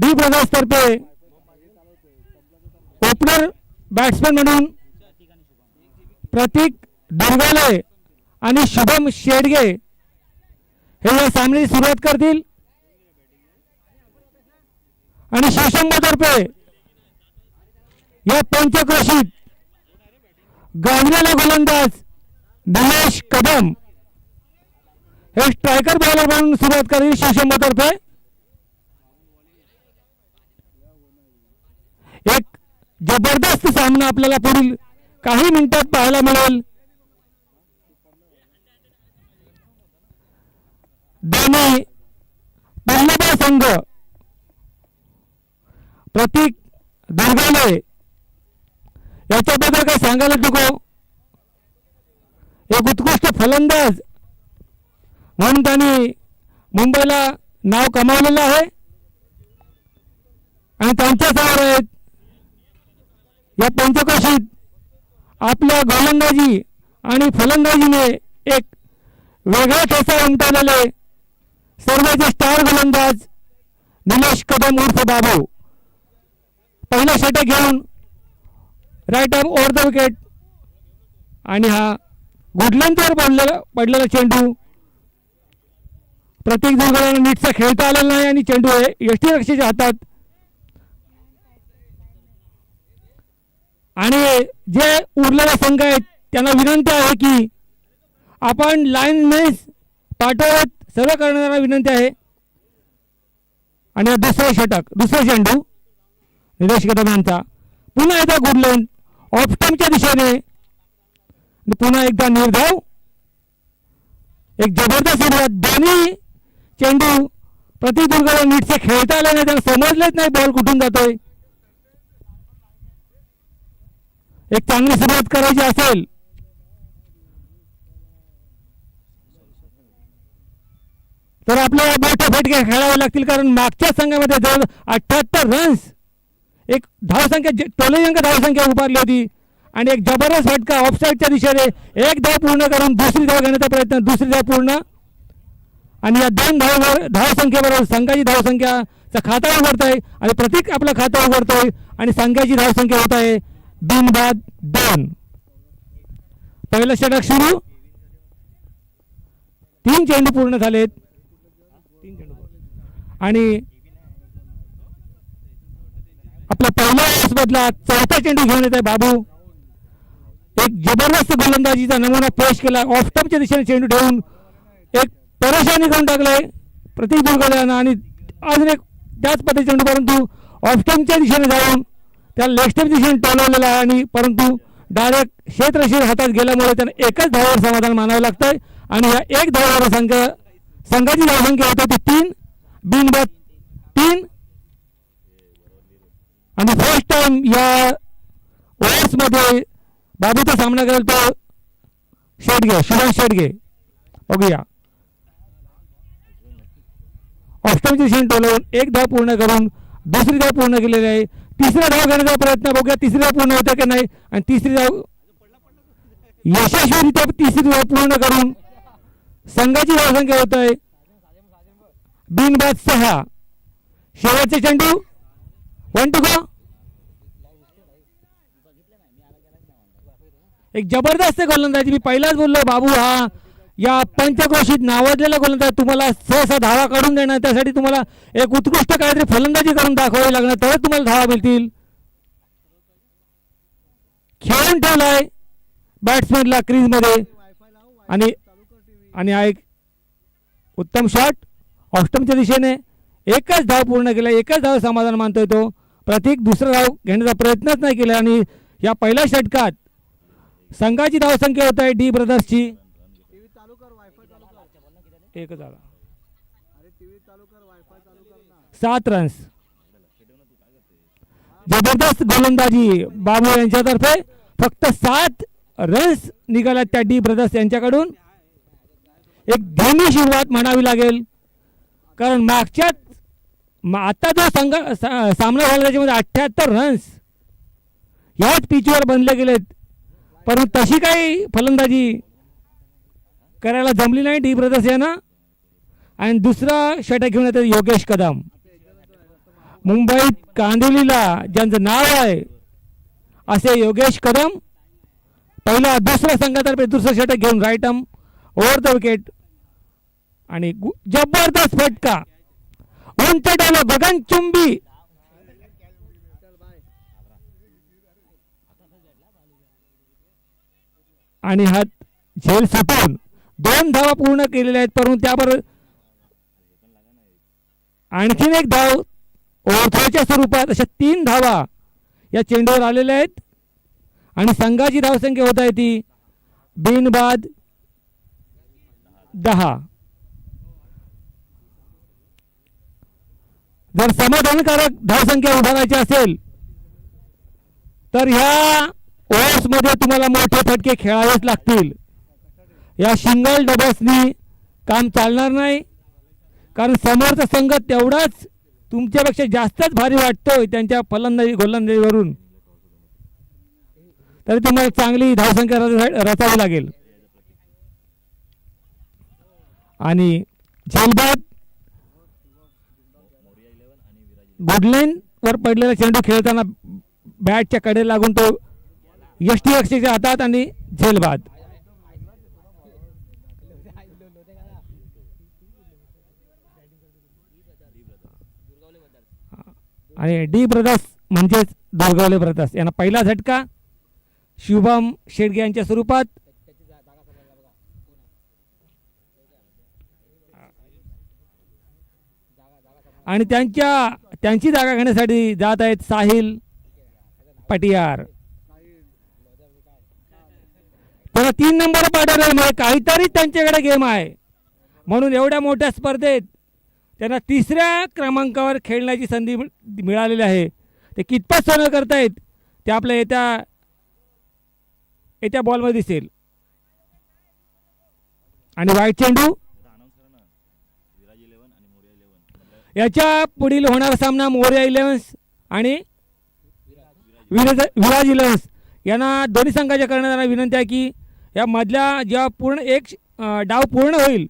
D brothers तर्फे opener batsman म्हणून प्रतीक दुर्गाले आणि शुभम शेडगे हे या सामन्याची सुरुवात करतील आणि शिवसंघातर्फे या पंचक्रोशीत गाजलेला गोलंदाज दिनेश कदम हे स्ट्रायकर बॉलर म्हणून सुरुवात करेल शिवसंघातर्फे. एक जबरदस्त सामना आपल्याला पुढील काही मिनिटात पाहायला मिळेल. दोन्ही पहिला संघ प्रतीक दुर्गाले याच्याबद्दल काय सांगायला नको. एक उत्कृष्ट फलंदाज म्हणून त्यांनी मुंबईला नाव कमावलेलं आहे आणि त्यांच्या समोर आहेत या पंचक्रोशीत आपल्या गोलंदाजी आणि फलंदाजीने एक वेगळा ठसा उमटवलेले सर्वांचे स्टार गोलंदाज दिनेश कदम उर्फ बाबू. पहिला षटक घेऊन right arm over the wicket आणि हा गुडलंथवर पडलेला चेंडू प्रतीक दुर्गाला नीटचा खेळता आलेला नाही आणि चेंडू यष्टीरक्षकाच्या हातात. आणि जे उरलेले संघ आहेत त्यांना विनंती आहे की आपण लाईन मेस पाठवत सर्व करणारा विनंती आहे. आणि दुसरा चेंडू निलेश कदम यांचा पुन्हा एकदा गुडलंड ऑफ स्टंपच्या दिशेने पुन्हा एकदा निर्धाव. एक जबरदस्त सुरुवात. दोन्ही चेंडू प्रतीक दुर्गाला नीटचे खेळता आले नाही, त्यांना समजलेच नाही बॉल कुठून जातोय. एक चांगली सुरुवात करायची असेल तर आपल्याला मोठे फटके खेळावे लागतील, कारण मागच्या संघामध्ये जवळ 78 रन्स एक धावसंख्या टोलेजंक धावसंख्या उभारली होती आणि एक जबरदस्त फटका ऑफसाईडच्या दिशेने एक धाव पूर्ण करून दुसरी धाव घेण्याचा प्रयत्न, दुसरी धाव पूर्ण आणि या दोन धावसंख्येबरोबर संघाची धावसंख्याचा खाता उघडत आहे आणि प्रतीक आपला खाता उघडतोय आणि संघाची धावसंख्या होत आहे 2-2. पहिलं षटक सुरू. 3 चेंडू पूर्ण झालेत आणि आपला पहिला बदला चौथा चेंडू घेऊन येत आहे बाबू. एक जबरदस्त गोलंदाजीचा नमुना पेश केला. ऑफ स्टंपच्या दिशेने चेंडू ठेवून एक परेशानी करून टाकलाय प्रतीक दुर्गाला आणि अजून एक त्याच पद्धती चेंडू परंतु ऑफ स्टंपच्या दिशेने जाऊन त्या लेग स्टंप दिशेने टोलवलेला आहे आणि परंतु डायरेक्ट क्षेत्रशीर हातात गेल्यामुळे त्यांना एकच धावावर समाधान मानावं लागतंय आणि या एक धावावर संघाची धावसंख्या होते ती 3 बिनबाद 3 आणि फर्स्ट टाइम या ओव्हर्समध्ये बाबूचा सामना करेल तो शेडगे, शुभम शेडगे. बघूया ऑफस्टमची दिशेने टोलवून एक धाव पूर्ण करून दुसरी धाव पूर्ण केलेली आहे. तिसरा धाव घेण्याचा प्रयत्न बघूया तिसरी धाव पूर्ण होते की नाही आणि तिसरी धाव यशस्वीरित्या तिसरी धाव पूर्ण करून संघाची धावसंख्या होत आहे बिनबाद 6. शेवटचे चेंडू 1 to go. एक जबरदस्त गोलंदाजी. मी पहिलाच बोललो बाबू हा या पंचक्रोशीत नावाजलेला गोलंदाज. तुम्हाला सहसा धावा काढून देणार, त्यासाठी तुम्हाला एक उत्कृष्ट काहीतरी फलंदाजी करून दाखवावी लागणार, तरच तुम्हाला धावा मिळतील. खेळून ठेवलाय बॅट्समॅनला क्रीजमध्ये आणि हा एक उत्तम शॉट ऑफस्टंपच्या दिशेने. एकच धाव पूर्ण केला, एकच धाव समाधान मानतोय तो प्रतीक. दुसरा धाव घेण्याचा प्रयत्नच नाही केला आणि या पहिल्या षटकात संघाची धावसंख्या होत आहे डी ब्रदर्सची 7 रन्स. जबरदस्त गोलंदाजी बाबू यांच्यातर्फे. फक्त 7 रन्स निघाल्या त्या डी ब्रदर्स यांच्याकडून. एक धीमी सुरुवात म्हणावी लागेल, कारण मागच्या आता जो सामना झाला त्याच्यामध्ये 78 रन्स ह्याच पिचवर बनले गेलेत, परंतु तशी काही फलंदाजी करायला जमली नाही डी ब्रदर्स यांना. आणि दुसरा षटक घेऊन येतात योगेश कदम. मुंबईत कांदिवलीला ज्यांचं नाव आहे असे योगेश कदम पहिला दुसऱ्या संघातर्फे दुसरं षटक घेऊन right arm over the wicket आणि जबरदस्त फटका उंच डाला गगनचुंबी आणि हात झेल सुटून 2 धावा पूर्ण केलेल्या आहेत. परंतु त्याबरोबर आणखीन एक धाव ओव्हरथ्रोच्या स्वरूपात अशा 3 धावा या चेंडूवर आलेल्या आहेत आणि संघाची धावसंख्या होत आहे ती बिनबाद 10. जर समाधानकारक धावसंख्या उभारायची असेल तर ह्या ओव्हर्समध्ये तुम्हाला मोठे फटके खेळावेच लागतील. या सिंगल डबल्सनी काम चालणार नाही, कारण समोरचा संघ तेवढाच तुमच्यापेक्षा जास्तच भारी वाटतोय त्यांच्या फलंदाजी गोलंदाजीवरून. तरी तुम्हाला चांगली धावसंख्या रचावी लागेल. आणि झेलबाद गुडलाईन वर पडलेला चेंडू खेळताना बॅटच्या कडे लागून तो यष्टीरक्षकाच्या हातात आणि झेलबाद. आणि डी ब्रदर्स म्हणजेच दुर्गावले ब्रदर्स यांना पहिला झटका शुभम शेडगे यांच्या स्वरूपात. आणि त्यांची जागा घेण्यासाठी जात आहेत साहिल पटियार. त्यांना 3 नंबर पाठवल्यामुळे काहीतरी त्यांच्याकडे गेम आहे, म्हणून एवढ्या मोठ्या स्पर्धेत त्यांना 3ऱ्या क्रमांकावर खेळण्याची संधी मिळालेली आहे. ते कितपत सोनं करतायत ते आपल्या येत्या बॉलमध्ये दिसेल. आणि वाईट चेंडू. याच्या पुढील होणारा सामना मोरया 11 आणि विराज 11 यांना दोन्ही संघाच्या करण्यात विनंती आहे की या मधल्या जेव्हा पूर्ण एक डाव पूर्ण होईल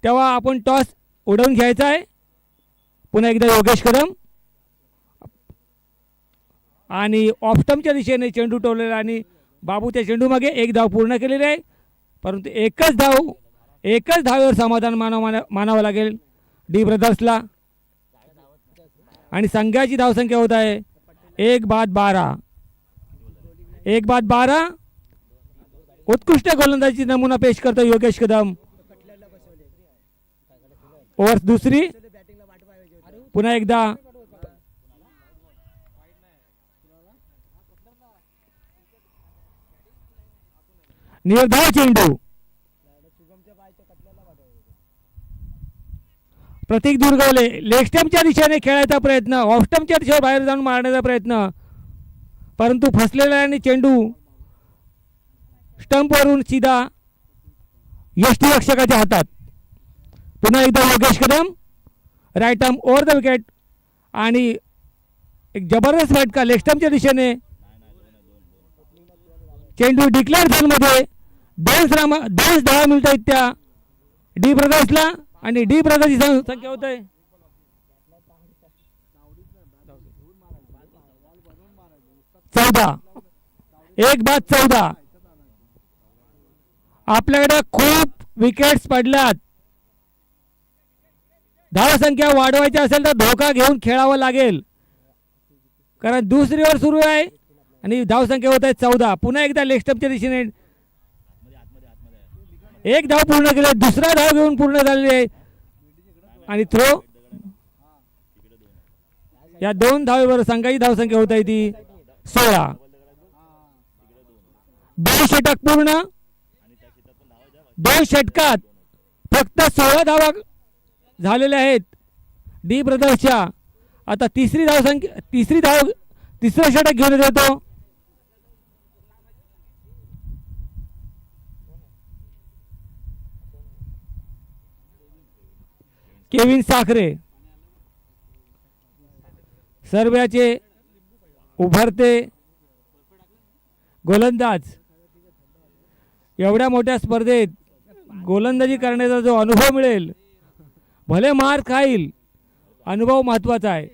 तेव्हा आपण टॉस उडवून घ्यायचा आहे. पुन्हा एकदा योगेश कदम आणि ऑफस्टंपच्या दिशेने चेंडू टोललेला आणि बाबू त्या चेंडूमागे 1 धाव पूर्ण केलेली आहे. परंतु एकच धावेवर समाधान मानावं लागेल डी ब्रदर्सला. आणि संघाची धावसंख्या होत आहे 1 बाद 12. उत्कृष्ट गोलंदाजी नमुना पेश करतो योगेश कदम. ओव्हर दुसरी. पुन्हा एकदा निर्धाव चेंडू. प्रतीक दुर्गवले लेग स्टंपच्या दिशेने खेळायचा प्रयत्न, ऑफ स्टंपच्या दिशेवर बाहेर जाऊन मारण्याचा प्रयत्न, परंतु फसलेला आणि चेंडू स्टंपवरून सीधा यष्टीरक्षकाच्या हातात. पुन्हा एकदा Yogesh Kadam right arm over the wicket आणि एक जबरदस्त फटका लेग स्टंपच्या दिशेने. चेंडू डिक्लेअर झोनमध्ये 2 धावा मिळत आहेत त्या डी ब्रदर्सला. आणि डी ब्रदर्सची संख्या होत आहे 14. 1 बाद 14. आपल्याकडे खूप विकेट्स पडल्यात. धावसंख्या वाढवायची असेल तर धोका घेऊन खेळावं लागेल, कारण दुसरी ओव्हर सुरू आहे आणि धावसंख्या होत आहे 14. पुन्हा एकदा लेग स्टंपच्या दिशेने 1 धाव पूर्ण केले, दुसरा धाव घेऊन पूर्ण झालेली आहे आणि थ्रो. या 2 धावेवर संघाची धावसंख्या होत आहे ती 16. 2 षटक पूर्ण. 2 षटकात फक्त 16 धावा झालेल्या आहेत डी ब्रदर्सच्या. आता तिसरं षटक घेऊन येतो. केविन साखरे सर्बियाचे उभरते गोलंदाज. एवढ्या मोठ्या स्पर्धेत गोलंदाजी करण्याचा जो अनुभव मिळेल, भले मार खाईल, अनुभव महत्त्वाचा आहे.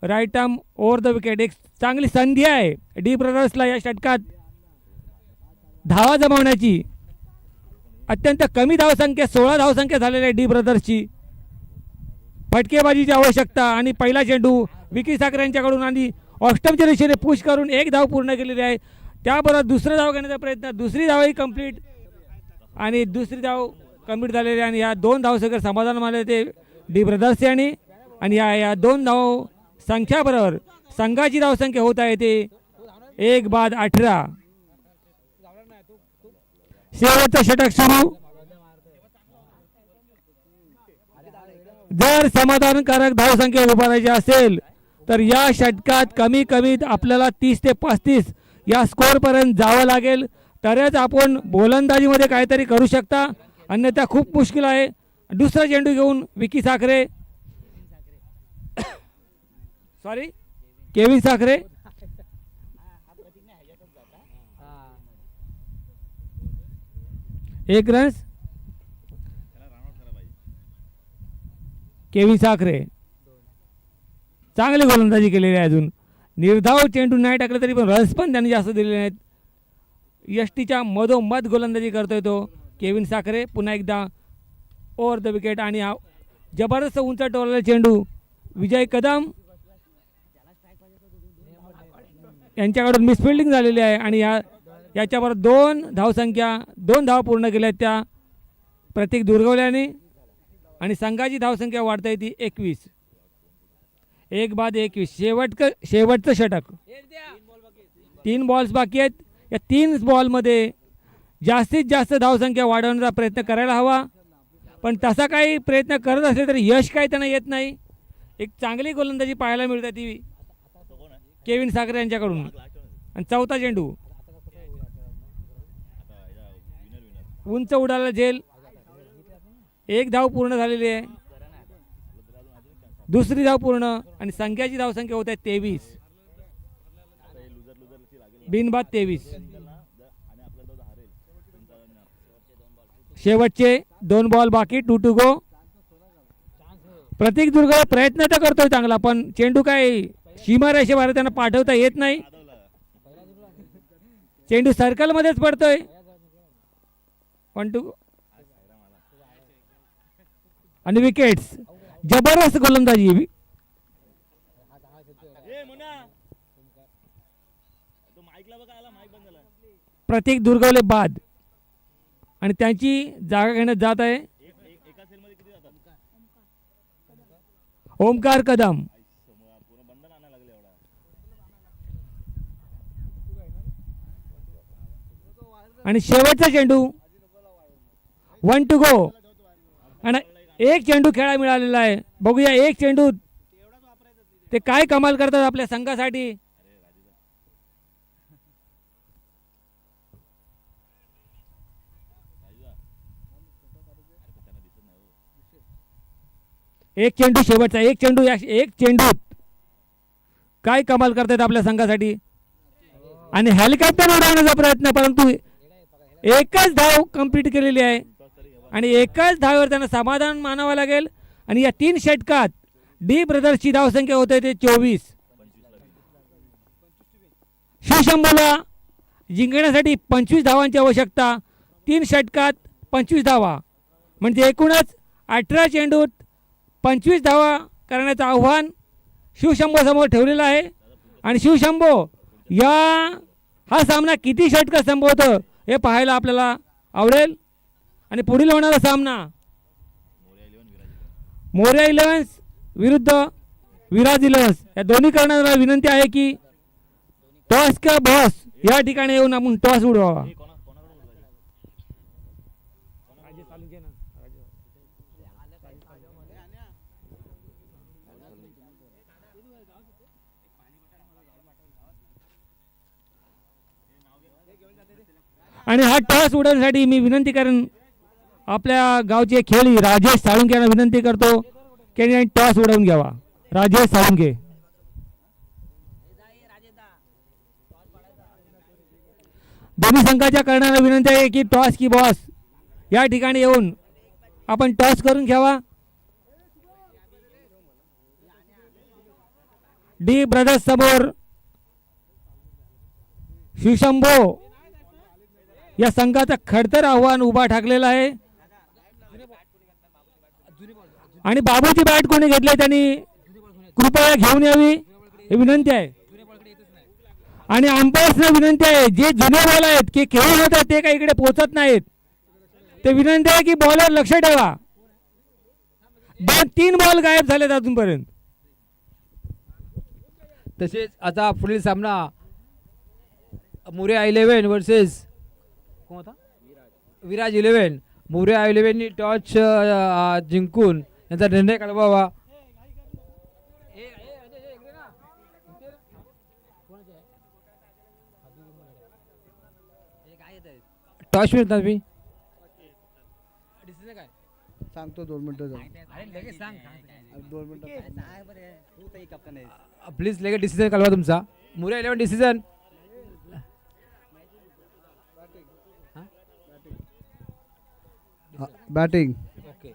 Right arm over the wicket. एक चांगली संधी आहे डी ब्रदर्सला या षटकात धावा जमवण्याची. अत्यंत कमी धावसंख्या 16 धावसंख्या झालेली आहे डी ब्रदर्सची. फटकेबाजीची आवश्यकता आणि पहिला चेंडू विकी साखरे यांच्याकडून आणि ऑस्टमच्या दिशेने पुश करून एक धाव पूर्ण केलेली आहे. त्याबरोबर दुसरं धाव घेण्याचा प्रयत्न, दुसरी धावही कंप्लीट आणि दुसरी धाव कंप्लीट झालेली आहे. आणि या 2 धावसंख्या समाधान मानले ते डी ब्रदर्स आणि या 2 धाव संख्याबरोबर संघाची धावसंख्या होत आहे ते 1 बाद 18. शेवटचं षटक सुरू. जर समाधानकारक धावसंख्या उभारायची असेल तर या षटकात कमी कमी आपल्याला 30 ते 35 या स्कोअरपर्यंत जावं लागेल, तरच आपण गोलंदाजीमध्ये काहीतरी करू शकता. अन्यथा खूप मुश्किल आहे. दुसरा चेंडू घेऊन विकी साखरे केविन साखरे एक रन्स. केविन साखरे चांगली गोलंदाजी केलेली आहे. अजून निर्धाव चेंडू नाही टाकले तरी पण रन्स पण त्यांनी जास्त दिलेले नाहीत. यष्टीच्या मधोमध गोलंदाजी करतोय तो केविन साखरे. पुन्हा एकदा ओव्हर द विकेट आणि हा जबरदस्त उंच टोललेला चेंडू विजय कदम यांच्याकडून मिसफिल्डिंग झालेली आहे. आणि याच्यावर 2 धावसंख्या 2 धाव पूर्ण केल्या त्या प्रतीक दुर्गवल्याने आणि संघाची धावसंख्या वाढता ती 21. 1 बाद 21. शेवटचं षटक. 3 बॉल्स बाकी आहेत. या 3 बॉलमध्ये जास्तीत जास्त धावसंख्या वाढवण्याचा प्रयत्न करायला हवा, पण तसा काही प्रयत्न करत असले तरी यश काही त्यांना येत नाही. एक चांगली गोलंदाजी पाहायला मिळते ती केविन साखरे यांच्याकडून. आणि चौथा चेंडू उंच उडाला झेल. 1 धाव पूर्ण झालेली आहे. दुसरी धाव पूर्ण आणि संघाची धावसंख्या होत आहे 23. बिनबाद 23. शेवटचे 2 बॉल बाकी. 2 टू गो. प्रतीक दुर्ग प्रयत्न तर करतोय चांगला, पण चेंडू काय सीमारेषेबाहेर त्यांना पाठवता येत नाही. चेंडू सर्कल मध्येच पडतोय. 1 2 आणि विकेट्स. जबरदस्त गोलंदाजी प्रतीक दुर्गवले बाद आणि त्यांची जागा घेण्यात जात आहे ओमकार कदम. आणि शेवटचा चेंडू 1 टू गो आणि एक चेंडू खेळा मिळालेला आहे. बघूया एक चेंडू ते काय कमाल करतात आपल्या संघासाठी. एक चेंडू शेवटचा. एक चेंडू काय कमाल करतात आपल्या संघासाठी. आणि हेलिकॉप्टर उडवण्याचा प्रयत्न, परंतु एकच धाव कंप्लीट केलेली आहे आणि एकाच धावेवर त्यांना समाधान मानावं लागेल. आणि या 3 षटकात डी ब्रदर्सची धावसंख्या होते ते 24. शिवशंभूला जिंकण्यासाठी 25 धावांची आवश्यकता. 3 षटकात 25 धावा म्हणजे एकूणच 18 चेंडूत 25 धावा करण्याचं आव्हान शिवशंभूसमोर ठेवलेलं आहे. आणि शिवशंभू हा सामना किती षटकं संपवतं हे पाहायला आपल्याला आवडेल. आणि पुढील होणारा सामना मोरया इलेव्हन्स विरुद्ध विराज इलेव्हन्स. या दोन्ही करणाऱ्याला विनंती आहे की टॉस का बॉस या ठिकाणी येऊन आपण टॉस उडवावा. आणि हा टॉस उडवण्यासाठी मी विनंती करेन आपल्या गावचे खेळी राजेश साळुंके यांना विनंती करतो की टॉस उडवून घ्यावा. राजेश साळुंके. दोन्ही संघाच्या करणाऱ्याला विनंती आहे की टॉस की बॉस या ठिकाणी येऊन आपण टॉस करून घ्यावा. डी ब्रदर्स समोर शिवशंभो या संघाचं खडतर आव्हान उभा ठाकलेलं आहे आणि बाबूची बॅट कोणी घेतली त्यांनी कृपया घेऊन यावी ही विनंती आहे आणि अंपायर्सना विनंती आहे जे जुने बॉल आहेत की खेळून होतात ते काही इकडे पोहोचत नाहीत ते विनंती आहे की बॉलर लक्ष ठेवा 2-3 बॉल गायब झालेत अजूनपर्यंत. तसेच आता पुढील सामना मोरया 11 वर्सेस कोण होता विराज 11. मोरया 11नी टॉस जिंकून यांचा निर्णय काढवावा. टॉस मिळतात मी काय सांगतो 2 मिनिटं जाऊन. लगेच सांग 2 मिनिटं प्लीज लगेच डिसिजन कळवा तुमचा. मोरया 11 डिसिजन. बॅटिंग. ओके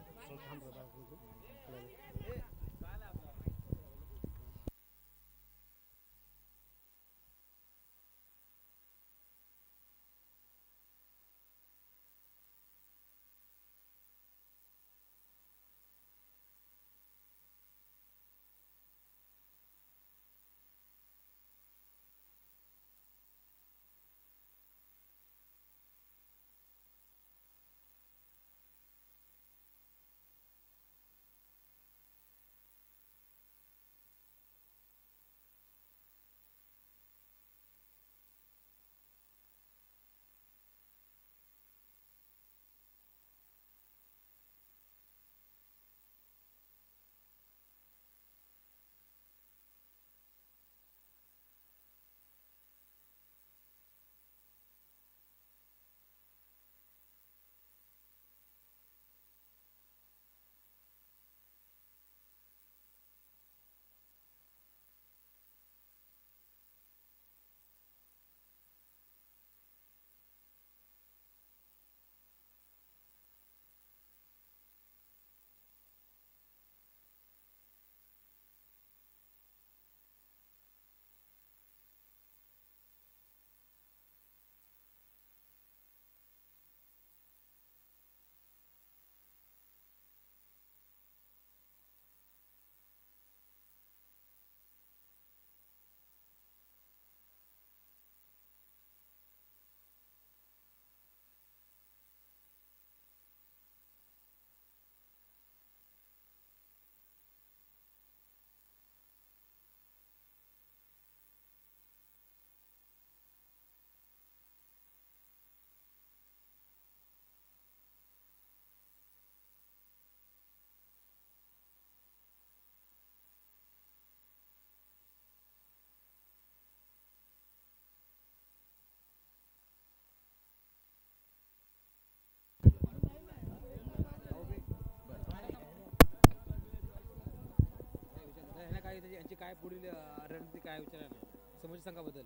यांची काय पुढील रणनीती काय विचारायला समोरच्या संघाबद्दल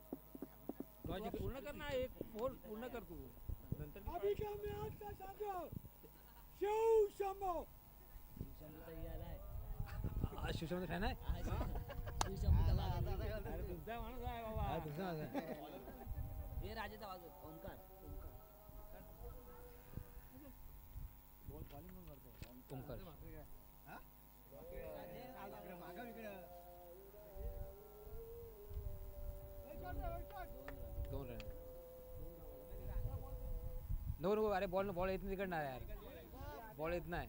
पूर्ण कर ना एक बोल पूर्ण कर तू नंतर शिवशंभो फॅन आहे तुमचा माणूस आहे बाबा तुमचा हे राजेचा वाजव ओंकार ओंकार नको अरे बॉल येत नाही तिकडनं यार बॉल येत नाही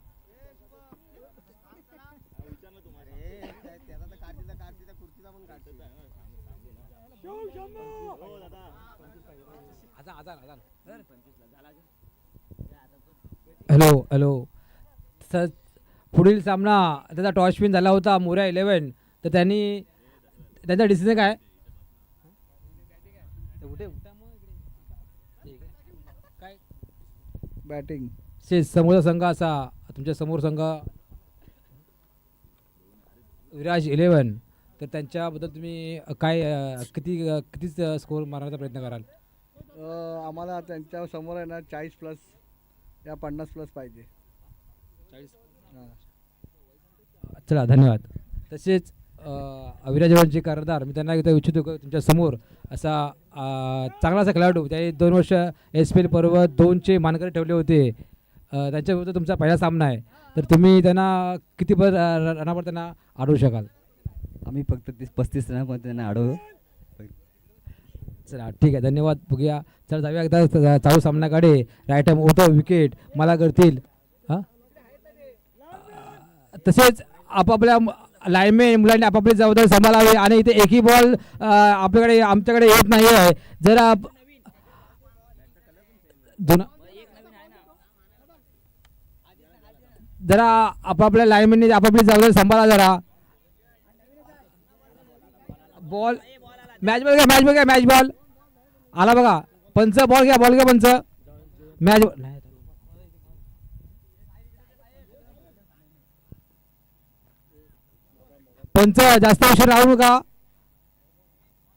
हॅलो हॅलो सर पुढील सामना त्याचा टॉस विन झाला होता मोरया 11 तर त्यांनी त्यांचा डिसिजन काय काय बॅटिंग समोरचा संघ असा तुमच्या समोर संघ विराज 11 तर त्यांच्याबद्दल तुम्ही काय किती स्कोर मारण्याचा प्रयत्न कराल आम्हाला त्यांच्या समोर आहे ना 40+ या 50+ पाहिजे 40 चला धन्यवाद. तसेच विराजवांचे कर्णधार, मी त्यांना इथं इच्छितो की तुमच्या समोर असा चांगला असा खेळाडू, त्याने 2 वर्ष SPL पर्व 2चे मानकरी ठेवले होते, त्यांच्याविरुद्ध तुमचा पहिला सामना आहे, तर तुम्ही त्यांना किती रनावर त्यांना अडवू शकाल? आम्ही फक्त 35 रनामध्ये त्यांना अडवू. चला ठीक आहे, धन्यवाद. बघूया, चला जाऊया एकदा चालू सामन्याकडे. राईट हँड होतं विकेट मला करतील. हां, तसेच आपापल्या लाईनमॅन मुलांनी आपापली जबाबदारी सांभाळावी आणि इथे एकही बॉल आमच्याकडे येत नाही आहे. जरा जरा आपापल्या लाईनमॅननी आपापली जबाबदारी सांभाळा. जरा बॉल मॅच बॉल घ्या, मॅच बॉल आला बघा. पंच बॉल घ्या पंच. मॅच पंच जास्त उशीर राहू नका.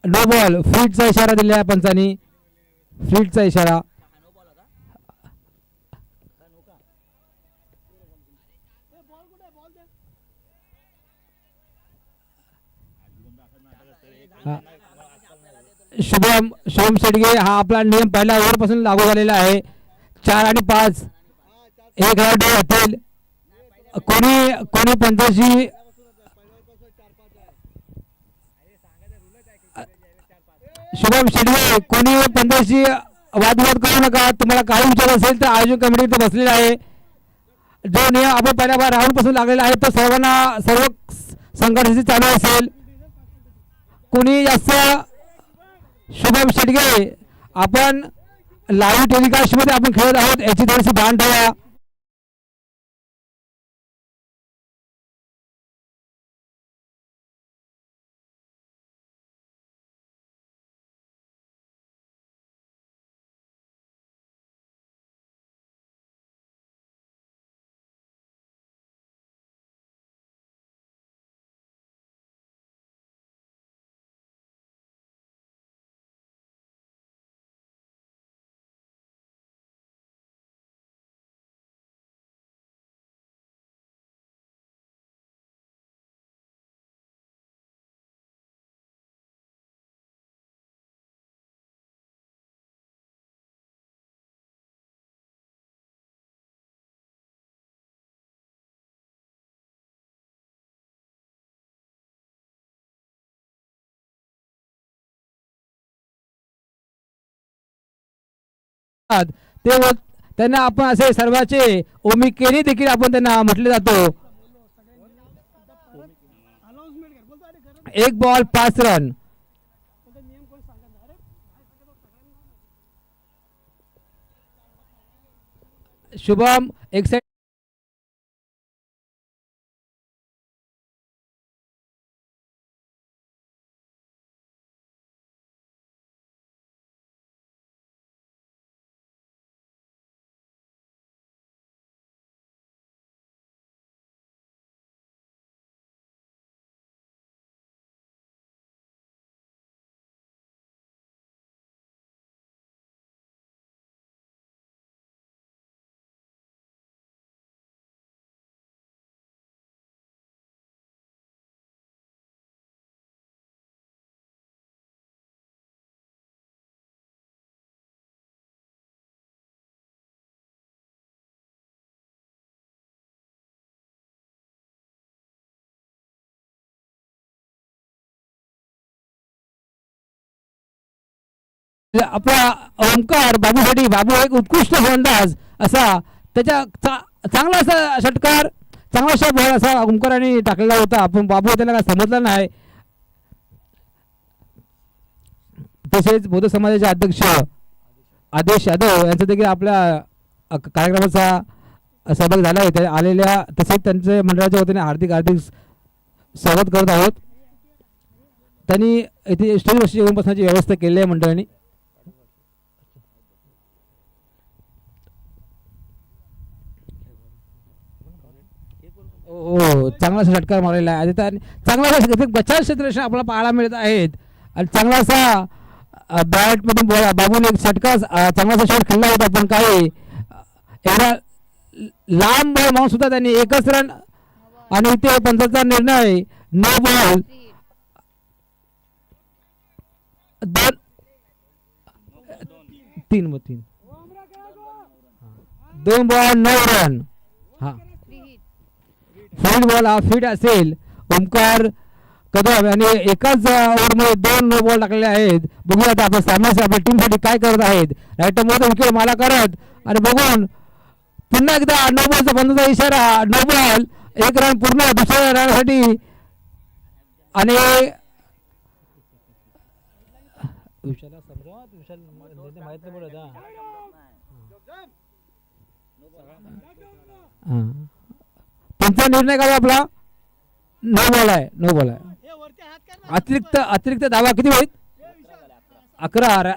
नो बॉल, फ्रीटचा इशारा दिला आहे पंचांनी, फ्रीटचा इशारा. शुभम शेडगे हा आपला नियम पहिल्या ओव्हरपासून लागू झालेला आहे. 4 आणि 5 एक खेळाडू राहतील. कोणी पंचाशी शुभम शेडगे, कोणी पंचाशी वादविवाद करू नका. तुम्हाला काही विचार असेल तर आयोजन कमिटी इथे बसलेला आहे. जो नियम आपण पहिल्या राऊंड पासून लागलेला आहे तो सर्व संघासाठी चालू असेल. कोणी जास्त शुभम शेडगे, आपण लाईव्ह टेलिकास्ट मध्ये आपण खेळत आहोत, याची थोडीशी भान ठेवा. त्यांना आपण असे सर्वांचे ओमिकेने देखील आपण त्यांना म्हटले जातो. 1 बॉल 5 रन. शुभम एक साइड आपला ओमकार बाबूसाठी, बाबू एक उत्कृष्ट गोलंदाज असा, त्याच्या चांगला असा षटकार, चांगला असा बॉल असा ओमकाराने टाकलेला होता, पण बाबू त्याला काय समजलं नाही. तसेच बौद्ध समाजाचे अध्यक्ष आदेश यादव यांचा देखील आपल्या कार्यक्रमाचा सहभाग झाला आहे. त्या आलेल्या, तसेच त्यांचे मंडळाच्या वतीने हार्दिक स्वागत करत आहोत. त्यांनी इथे स्टेजवरची जेवण बसण्याची व्यवस्था केली आहे मंडळाने. हो, चांगला षटकार मारलेला आहे. चांगला बचाव क्षेत्र आपल्याला पाहायला मिळत आहेत आणि चांगला असा बॅट मधून बाबूने एक षटकार चांगलासा शॉट खेळला होता, पण काही एवढा लांब बॉल मारून सुद्धा त्यांनी 1च रन आणि इथे पंचाचा निर्णय नो बॉल दोन तीन दोन बॉल 9 रन. हा फील्ड बॉल हा फीट असेल. ओमकार कदम आणि एकाच ओव्हरमध्ये 2 नो बॉल टाकलेले आहेत. बघूया आता आपल्या सामन्यासाठी आपल्या टीमसाठी काय करत आहेत. राईट मध्ये विकेट माला करत आणि बघून पुन्हा एकदा नो बॉलचा बंदचा इशारा. नो बॉल 1 रन पूर्ण दुसऱ्या रनसाठी आणि त्यांचा निर्णय काय आपला नो बॉल आहे. नो बॉल आहे. अतिरिक्त धावा किती होईल 11.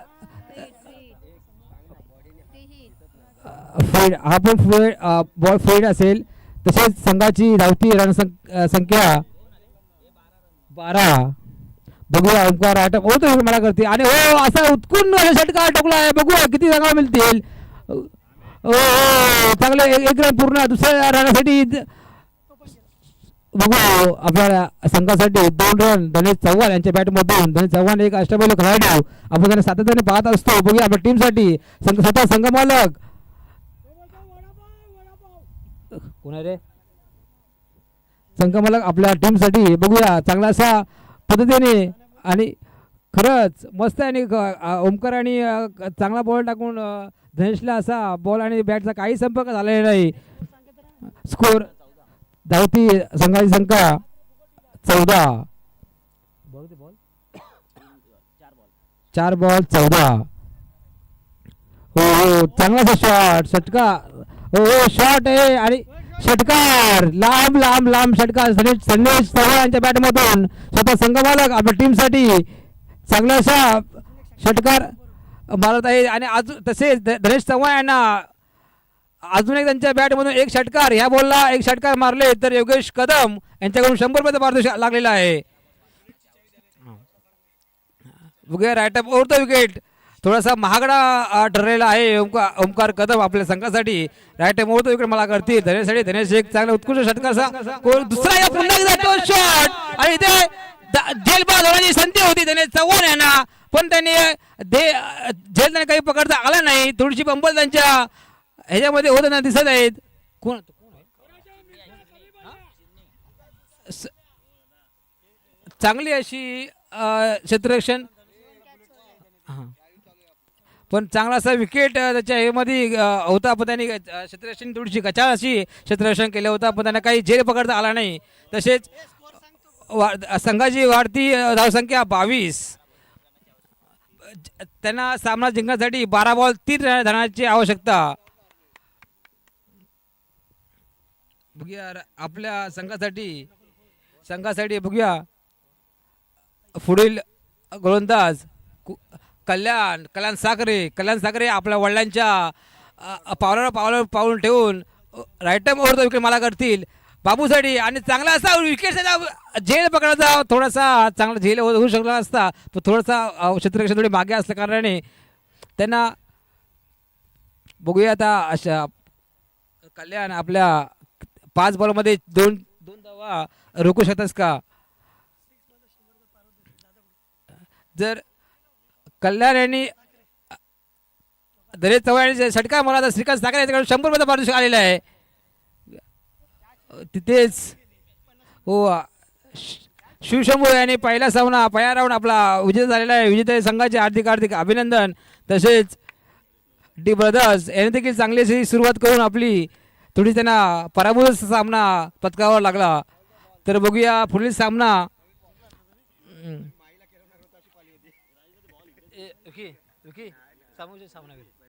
फेड हा पण बॉल फेड असेल. तसेच संघाची धावती रन संख्या 12. बघूया ओमकार अटक होतो मला करते आणि हो असा उत्कुंड षटकार टोकला आहे. बघूया किती रन मिळतील. चांगले 1 रन पूर्ण दुसऱ्या रनासाठी. बघू आपल्या संघासाठी 2 रन धनेश चव्हाण यांच्या बॅटमधून. धनेश चव्हाण एक अष्टपैलू खेळाडू आपण त्यांना सातत्याने पाहत असतो. बघूया आपल्या टीमसाठी स्वतः संघ मालक कोण आहे रे संघ मालक आपल्या टीमसाठी. बघूया चांगला असा पद्धतीने आणि खरंच मस्त आहे. आणि ओमकार आणि चांगला बॉल टाकून धनेशला असा बॉल आणि बॅटचा काही संपर्क झालेला नाही. स्कोर धावती संघाची संख्या 14. 4 बॉल 14. हो चांगलासा शॉट षटकार. हो शॉट आहे आणि षटकार लांब लांब लांब षटकार. संदेश चव्हाण यांच्या बॅटमधून स्वतः संघ मालक आपल्या टीमसाठी चांगला असा षटकार मारत आहे. आणि अजून तसेच धनेश चव्हाण यांना अजून एक त्यांच्या बॅटमधून एक षटकार. ह्या बॉलला एक षटकार मारले तर योगेश कदम यांच्याकडून 100 रुपयाचा पारितोषिक लागलेला आहे. बघूया राईट अप ओव्हर द विकेट. थोडासा महागडा ठरलेला आहे ओमकार कदम आपल्या संघासाठी. राईट अप ओव्हर द विकेट मला करतील धनेशसाठी. धनेश एक चांगला उत्कृष्ट षटकार. दुसरा पुन्हा एकदा शॉट आणि इथे झेलबाद होण्याची संधी होती धनेश चव्हाण यांना. पण त्यांनी झेल त्यांना काही पकडता आला नाही. थोडीशी बंबल त्यांच्या ह्याच्यामध्ये होताना दिसत आहेत. कोण चांगली अशी क्षेत्ररक्षण पण चांगला असा विकेट त्याच्या ह्यामध्ये होता. पण त्यांनी क्षेत्ररक्षण थोडीशी कचाळ अशी क्षेत्ररक्षण केलं होतं. पण त्यांना काही झेल पकडता आला नाही. तसेच संघाची वाढती धावसंख्या 22. त्यांना सामना जिंकण्यासाठी 12 बॉल 3 रन धरण्याची आवश्यकता. बघूया आपल्या संघासाठी बघूया पुढील गोलंदाज कल्याण साखरे आपल्या वडिलांच्या पावलावर पाऊल ठेवून राईट ओव्हर द विकेट मला करतील बाबूसाठी. आणि चांगला असा विकेट झेल पकडायचा. थोडासा चांगला झेल होऊ शकला असता पण थोडासा क्षेत्ररक्षण थोडी मागे असल्या कारणाने त्यांना. बघूया आता अशा कल्याण आपल्या 5 बॉलमध्ये 2 धावा रोखू शकतास का. जर कल्याण यांनी धनेश चव्हाण यांनी षटकार मारला तर श्रीकांत साखरे यांच्याकडून 100 रुपयाचा पारितोषिक आलेला आहे. तिथेच हो शिवशंभू यांनी पहिला राऊंड आपला विजेता झालेला आहे. विजेता संघाचे हार्दिक अभिनंदन. तसेच डी ब्रदर्स यांनी देखील चांगली अशी सुरुवात करून आपली थोडी त्यांना पराभूत सामना पत्करावा लागला. तर बघूया पुढील सामना.